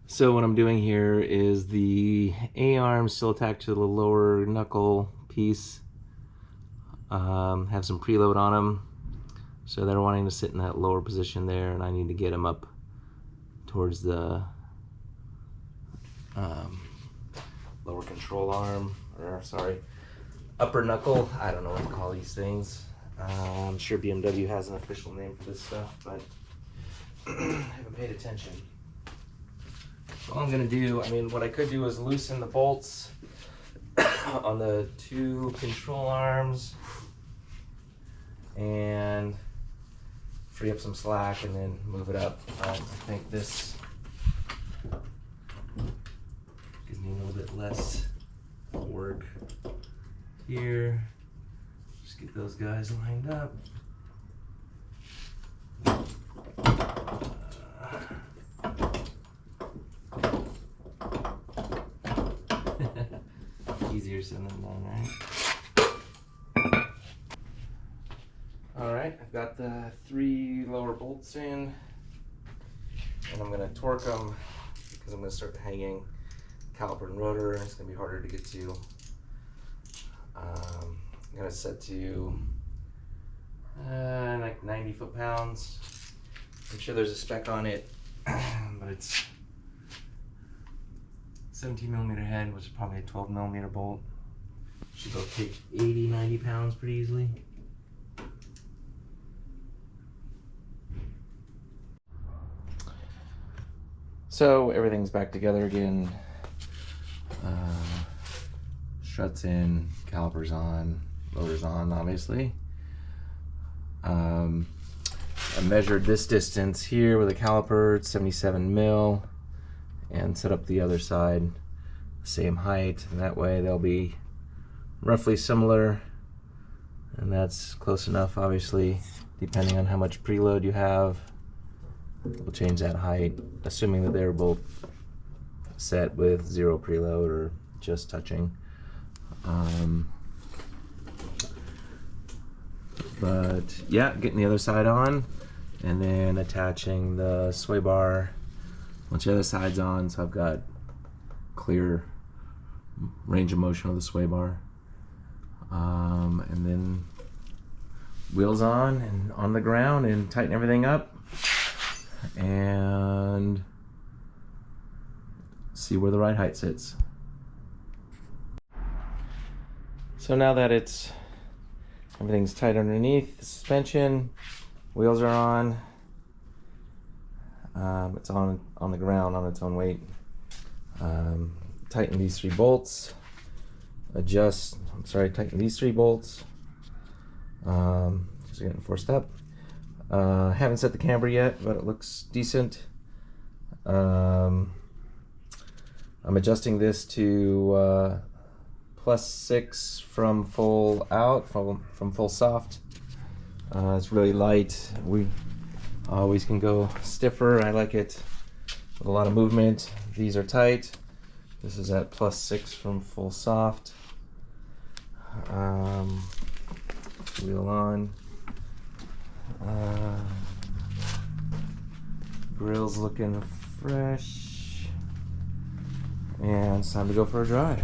So what I'm doing here is the A-arm still attached to the lower knuckle piece. Have some preload on them. So they're wanting to sit in that lower position there, and I need to get them up towards the lower control arm, or sorry, upper knuckle. I don't know what to call these things. I'm sure BMW has an official name for this stuff, but I haven't paid attention. So all I'm gonna do, I mean, what I could do is loosen the bolts on the two control arms and free up some slack and then move it up. I think this gives me a little bit less work here. Just get those guys lined up. Easier said than done, right? Alright, I've got the 3 lower bolts in, and I'm going to torque them because I'm going to start hanging caliper and rotor. It's going to be harder to get to. I'm going to set to like 90 foot-pounds. I'm sure there's a spec on it, but it's 17mm head, which is probably a 12mm bolt. Should both take 80, 90 pounds pretty easily. So everything's back together again. Struts in, calipers on, rotors on, obviously. I measured this distance here with a caliper, it's 77mm, and set up the other side, same height, and that way they'll be roughly similar, and that's close enough. Obviously, depending on how much preload you have, we'll change that height, assuming that they're both set with 0 preload or just touching. But yeah, getting the other side on and then attaching the sway bar once the other side's on, so I've got clear range of motion of the sway bar. And then wheels on and on the ground and tighten everything up and see where the ride height sits. So now that everything's tight underneath the suspension, wheels are on, it's on the ground on its own weight. Tighten these 3 bolts, tighten these 3 bolts, just getting forced up. Haven't set the camber yet, but it looks decent. I'm adjusting this to +6 from full out, from full soft. It's really light. We always can go stiffer. I like it with a lot of movement. These are tight. This is at +6 from full soft. Wheel on. Grill's looking fresh. And it's time to go for a drive.